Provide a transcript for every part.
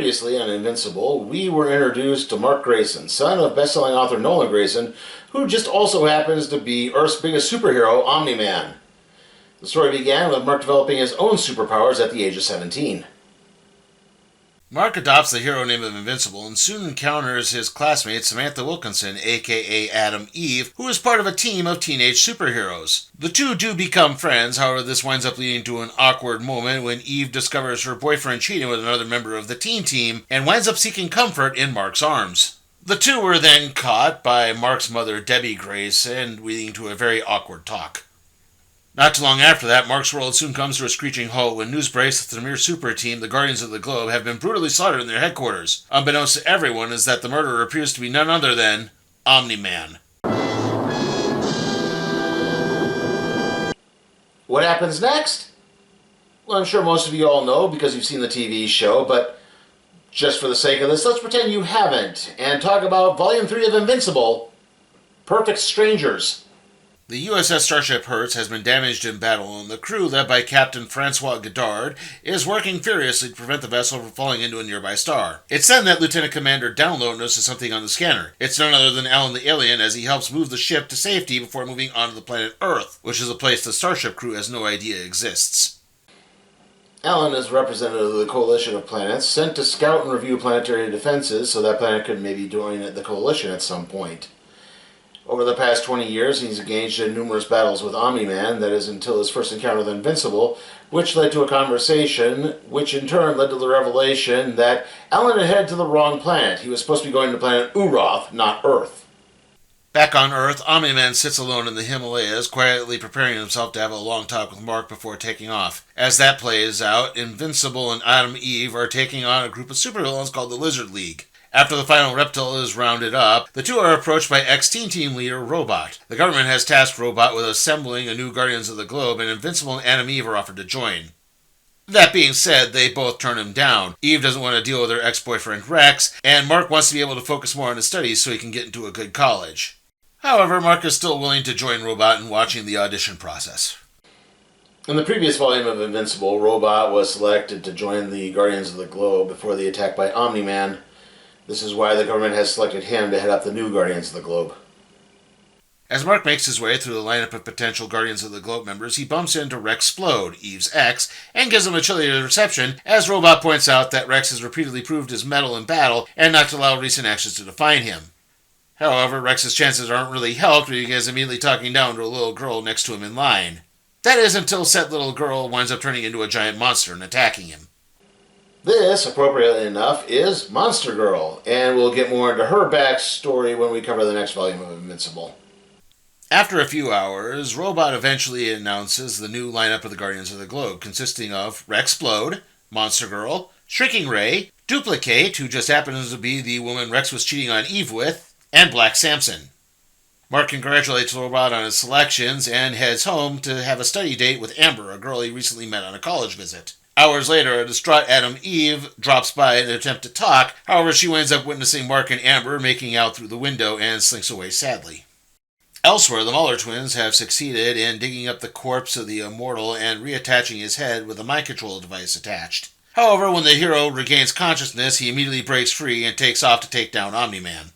Previously on Invincible, we were introduced to Mark Grayson, son of best-selling author Nolan Grayson, who just also happens to be Earth's biggest superhero, Omni-Man. The story began with Mark developing his own superpowers at the age of 17. Mark adopts the hero name of Invincible and soon encounters his classmate Samantha Wilkinson, aka Adam Eve, who is part of a team of teenage superheroes. The two do become friends, however this winds up leading to an awkward moment when Eve discovers her boyfriend cheating with another member of the teen team and winds up seeking comfort in Mark's arms. The two were then caught by Mark's mother, Debbie Grayson, leading to a very awkward talk. Not too long after that, Mark's world soon comes to a screeching halt when news breaks that the mere super team, the Guardians of the Globe, have been brutally slaughtered in their headquarters. Unbeknownst to everyone is that the murderer appears to be none other than Omni-Man. What happens next? Well, I'm sure most of you all know because you've seen the TV show, but just for the sake of this, let's pretend you haven't and talk about Volume 3 of Invincible, Perfect Strangers. The USS Starship Hertz has been damaged in battle, and the crew, led by Captain Francois Godard, is working furiously to prevent the vessel from falling into a nearby star. It's then that Lieutenant Commander Download notices something on the scanner. It's none other than Alan the alien as he helps move the ship to safety before moving on to the planet Earth, which is a place the Starship crew has no idea exists. Alan is representative of the Coalition of Planets, sent to scout and review planetary defenses so that planet could maybe join the Coalition at some point. Over the past 20 years, he's engaged in numerous battles with Omni-Man, that is, until his first encounter with Invincible, which led to a conversation, which in turn led to the revelation that Alan had headed to the wrong planet. He was supposed to be going to planet Uroth, not Earth. Back on Earth, Omni-Man sits alone in the Himalayas, quietly preparing himself to have a long talk with Mark before taking off. As that plays out, Invincible and Adam Eve are taking on a group of supervillains called the Lizard League. After the final reptile is rounded up, the two are approached by ex-Teen Team leader Robot. The government has tasked Robot with assembling a new Guardians of the Globe, and Invincible and Adam Eve are offered to join. That being said, they both turn him down. Eve doesn't want to deal with her ex-boyfriend Rex, and Mark wants to be able to focus more on his studies so he can get into a good college. However, Mark is still willing to join Robot in watching the audition process. In the previous volume of Invincible, Robot was selected to join the Guardians of the Globe before the attack by Omni-Man. This is why the government has selected him to head up the new Guardians of the Globe. As Mark makes his way through the lineup of potential Guardians of the Globe members, he bumps into Rexplode, Eve's ex, and gives him a chilly reception, as Robot points out that Rex has repeatedly proved his mettle in battle and not to allow recent actions to define him. However, Rex's chances aren't really helped when he is immediately talking down to a little girl next to him in line. That is until said little girl winds up turning into a giant monster and attacking him. This, appropriately enough, is Monster Girl, and we'll get more into her backstory when we cover the next volume of Invincible. After a few hours, Robot eventually announces the new lineup of the Guardians of the Globe, consisting of Rexplode, Monster Girl, Shrieking Ray, Duplicate, who just happens to be the woman Rex was cheating on Eve with, and Black Samson. Mark congratulates Robot on his selections and heads home to have a study date with Amber, a girl he recently met on a college visit. Hours later, a distraught Adam Eve drops by in an attempt to talk. However, she winds up witnessing Mark and Amber making out through the window and slinks away sadly. Elsewhere, the Muller twins have succeeded in digging up the corpse of the immortal and reattaching his head with a mind control device attached. However, when the hero regains consciousness, he immediately breaks free and takes off to take down Omni-Man.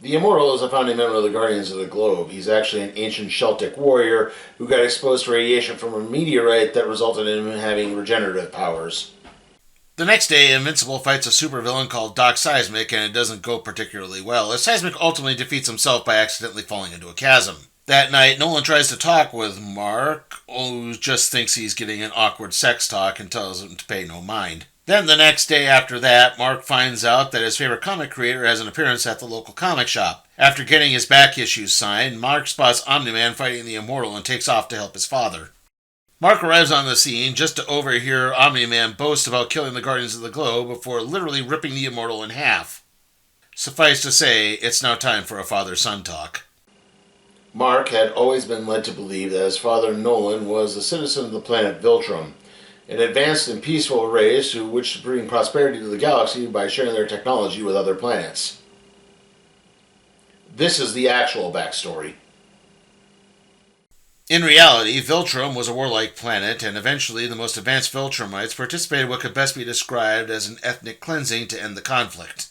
The Immortal is a founding member of the Guardians of the Globe. He's actually an ancient Celtic warrior who got exposed to radiation from a meteorite that resulted in him having regenerative powers. The next day, Invincible fights a supervillain called Doc Seismic, and it doesn't go particularly well, as Seismic ultimately defeats himself by accidentally falling into a chasm. That night, Nolan tries to talk with Mark, who just thinks he's getting an awkward sex talk and tells him to pay no mind. Then the next day after that, Mark finds out that his favorite comic creator has an appearance at the local comic shop. After getting his back issues signed, Mark spots Omni-Man fighting the Immortal and takes off to help his father. Mark arrives on the scene just to overhear Omni-Man boast about killing the Guardians of the Globe before literally ripping the Immortal in half. Suffice to say, it's now time for a father-son talk. Mark had always been led to believe that his father Nolan was a citizen of the planet Viltrum, an advanced and peaceful race who wished to bring prosperity to the galaxy by sharing their technology with other planets. This is the actual backstory. In reality, Viltrum was a warlike planet, and eventually the most advanced Viltrumites participated in what could best be described as an ethnic cleansing to end the conflict.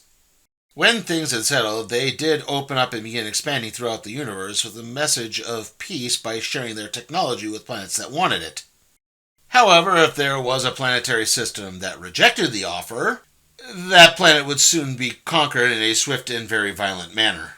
When things had settled, they did open up and begin expanding throughout the universe with a message of peace by sharing their technology with planets that wanted it. However, if there was a planetary system that rejected the offer, that planet would soon be conquered in a swift and very violent manner.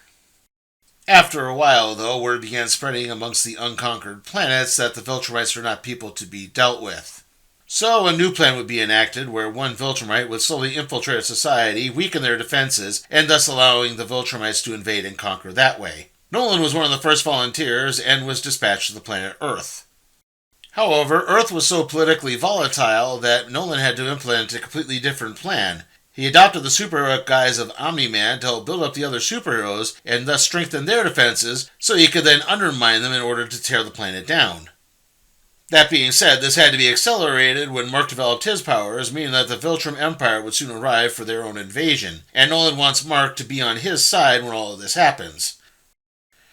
After a while, though, word began spreading amongst the unconquered planets that the Viltrumites were not people to be dealt with. So a new plan would be enacted where one Viltrumite would slowly infiltrate a society, weaken their defenses, and thus allowing the Viltrumites to invade and conquer that way. Nolan was one of the first volunteers and was dispatched to the planet Earth. However, Earth was so politically volatile that Nolan had to implement a completely different plan. He adopted the superheroic guise of Omni-Man to help build up the other superheroes and thus strengthen their defenses so he could then undermine them in order to tear the planet down. That being said, this had to be accelerated when Mark developed his powers, meaning that the Viltrum Empire would soon arrive for their own invasion, and Nolan wants Mark to be on his side when all of this happens.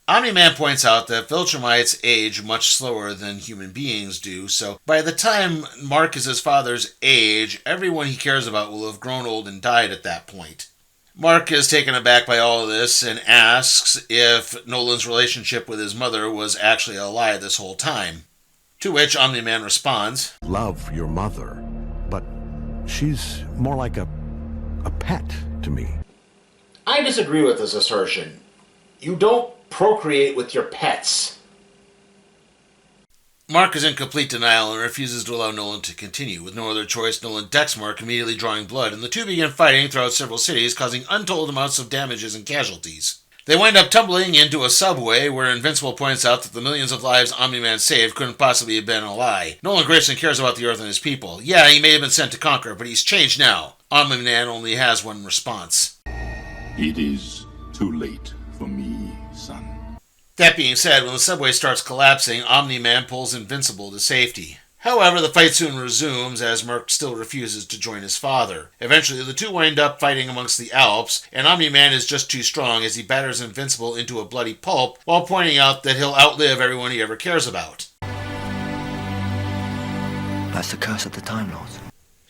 Omni-Man points out that Viltrumites age much slower than human beings do, so by the time Mark is his father's age, everyone he cares about will have grown old and died at that point. Mark is taken aback by all of this and asks if Nolan's relationship with his mother was actually a lie this whole time. To which Omni-Man responds, "Love your mother, but she's more like a pet to me." I disagree with this assertion. You don't procreate with your pets. Mark is in complete denial and refuses to allow Nolan to continue. With no other choice, Nolan decks Mark, immediately drawing blood, and the two begin fighting throughout several cities, causing untold amounts of damages and casualties. They wind up tumbling into a subway where Invincible points out that the millions of lives Omni-Man saved couldn't possibly have been a lie. Nolan Grayson cares about the Earth and his people. Yeah, he may have been sent to conquer, but he's changed now. Omni-Man only has one response. "It is too late for me, son." That being said, when the subway starts collapsing, Omni-Man pulls Invincible to safety. However, the fight soon resumes as Mark still refuses to join his father. Eventually, the two wind up fighting amongst the Alps, and Omni-Man is just too strong as he batters Invincible into a bloody pulp while pointing out that he'll outlive everyone he ever cares about. That's the curse of the Time Lords.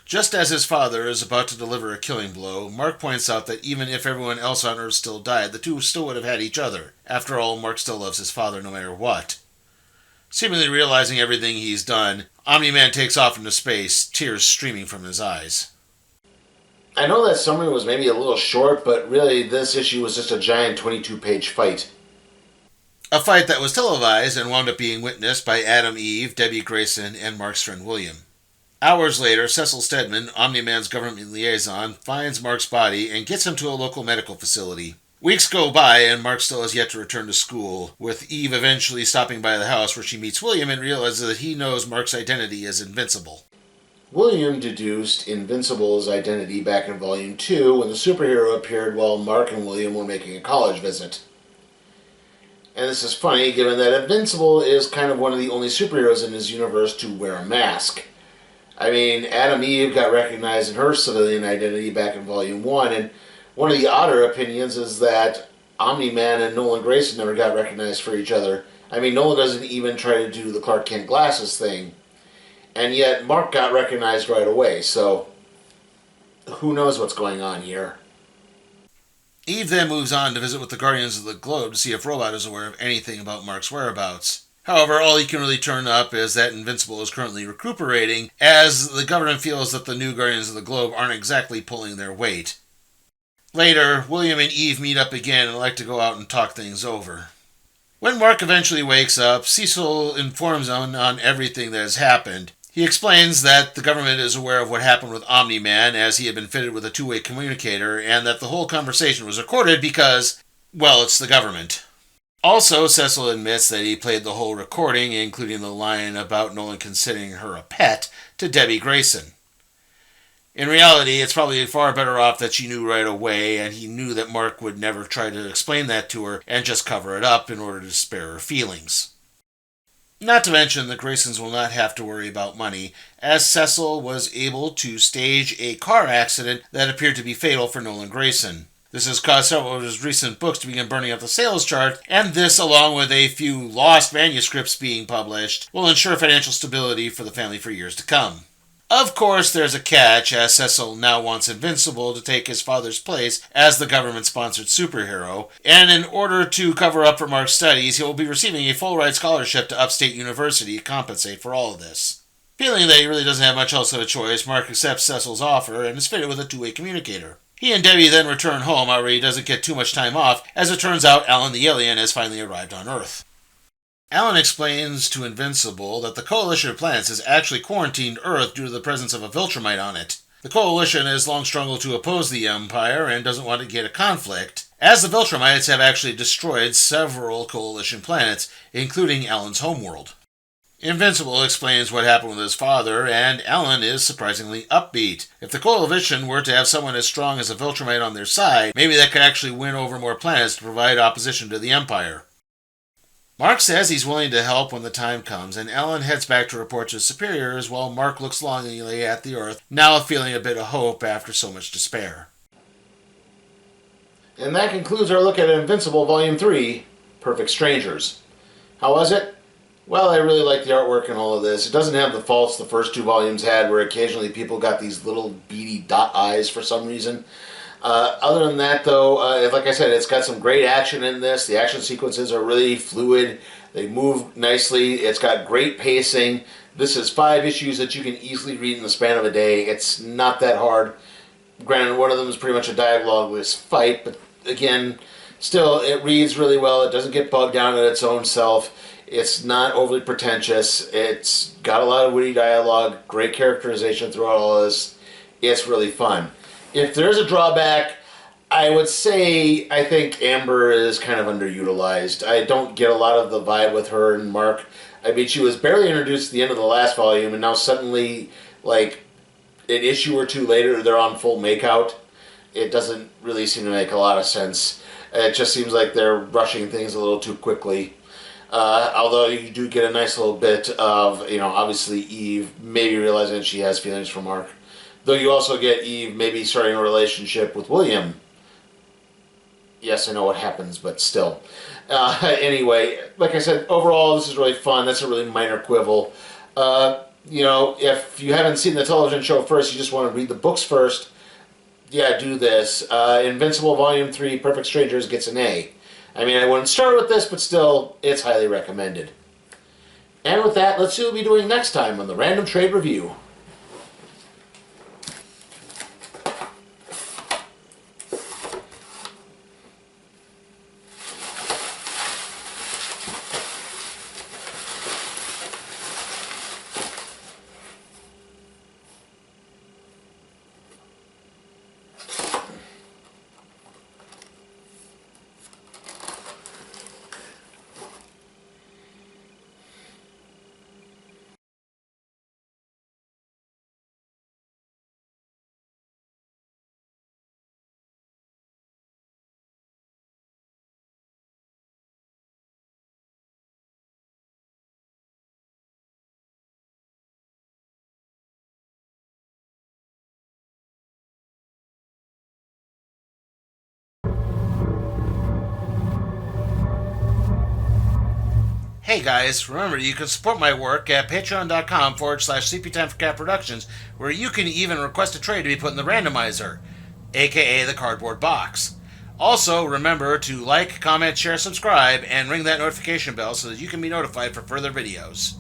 Just as his father is about to deliver a killing blow, Mark points out that even if everyone else on Earth still died, the two still would have had each other. After all, Mark still loves his father no matter what. Seemingly realizing everything he's done, Omni-Man takes off into space, tears streaming from his eyes. I know that summary was maybe a little short, but really this issue was just a giant 22-page fight. A fight that was televised and wound up being witnessed by Adam Eve, Debbie Grayson, and Mark's friend William. Hours later, Cecil Stedman, Omni-Man's government liaison, finds Mark's body and gets him to a local medical facility. Weeks go by and Mark still has yet to return to school, with Eve eventually stopping by the house where she meets William and realizes that he knows Mark's identity as Invincible. William deduced Invincible's identity back in Volume 2 when the superhero appeared while Mark and William were making a college visit. And this is funny given that Invincible is kind of one of the only superheroes in his universe to wear a mask. I mean, Adam Eve got recognized in her civilian identity back in Volume 1, and one of the odder opinions is that Omni-Man and Nolan Grayson never got recognized for each other. I mean, Nolan doesn't even try to do the Clark Kent glasses thing, and yet Mark got recognized right away, so who knows what's going on here. Eve then moves on to visit with the Guardians of the Globe to see if Robot is aware of anything about Mark's whereabouts. However, all he can really turn up is that Invincible is currently recuperating, as the government feels that the new Guardians of the Globe aren't exactly pulling their weight. Later, William and Eve meet up again and like to go out and talk things over. When Mark eventually wakes up, Cecil informs him on everything that has happened. He explains that the government is aware of what happened with Omni-Man, as he had been fitted with a two-way communicator, and that the whole conversation was recorded because, well, it's the government. Also, Cecil admits that he played the whole recording, including the line about Nolan considering her a pet, to Debbie Grayson. In reality, it's probably far better off that she knew right away, and he knew that Mark would never try to explain that to her and just cover it up in order to spare her feelings. Not to mention, the Graysons will not have to worry about money, as Cecil was able to stage a car accident that appeared to be fatal for Nolan Grayson. This has caused several of his recent books to begin burning up the sales chart, and this, along with a few lost manuscripts being published, will ensure financial stability for the family for years to come. Of course, there's a catch, as Cecil now wants Invincible to take his father's place as the government-sponsored superhero, and in order to cover up for Mark's studies, he will be receiving a full-ride scholarship to Upstate University to compensate for all of this. Feeling that he really doesn't have much else of a choice, Mark accepts Cecil's offer and is fitted with a two-way communicator. He and Debbie then return home, however he doesn't get too much time off, as it turns out Alan the alien has finally arrived on Earth. Alan explains to Invincible that the Coalition of Planets has actually quarantined Earth due to the presence of a Viltrumite on it. The Coalition has long struggled to oppose the Empire and doesn't want to get a conflict, as the Viltrumites have actually destroyed several Coalition planets, including Alan's homeworld. Invincible explains what happened with his father, and Alan is surprisingly upbeat. If the Coalition were to have someone as strong as a Viltrumite on their side, maybe that could actually win over more planets to provide opposition to the Empire. Mark says he's willing to help when the time comes, and Alan heads back to report to his superiors while Mark looks longingly at the Earth, now feeling a bit of hope after so much despair. And that concludes our look at Invincible Volume 3, Perfect Strangers. How was it? Well, I really like the artwork and all of this. It doesn't have the faults the first two volumes had, where occasionally people got these little beady dot eyes for some reason. Other than that, though, like I said, it's got some great action in this. The action sequences are really fluid. They move nicely. It's got great pacing. This is 5 issues that you can easily read in the span of a day. It's not that hard. Granted, one of them is pretty much a dialogueless fight, but again, still, it reads really well. It doesn't get bogged down in its own self. It's not overly pretentious. It's got a lot of witty dialogue, great characterization throughout all of this. It's really fun. If there's a drawback, I would say I think Amber is kind of underutilized. I don't get a lot of the vibe with her and Mark. I mean, she was barely introduced at the end of the last volume, and now suddenly, like, an issue or two later, they're on full makeout. It doesn't really seem to make a lot of sense. It just seems like they're rushing things a little too quickly. Although you do get a nice little bit of, obviously Eve maybe realizing that she has feelings for Mark. Though you also get Eve maybe starting a relationship with William. Yes, I know what happens, but still. Anyway, like I said, overall this is really fun. That's a really minor quibble. If you haven't seen the television show first, you just want to read the books first, yeah, do this. Invincible Volume 3, Perfect Strangers gets an A. I mean, I wouldn't start with this, but still, it's highly recommended. And with that, let's see what we'll be doing next time on the Random Trade Review. Hey guys, remember you can support my work at patreon.com/CP Time for Cat Productions, where you can even request a trade to be put in the randomizer, aka the cardboard box. Also, remember to like, comment, share, subscribe, and ring that notification bell so that you can be notified for further videos.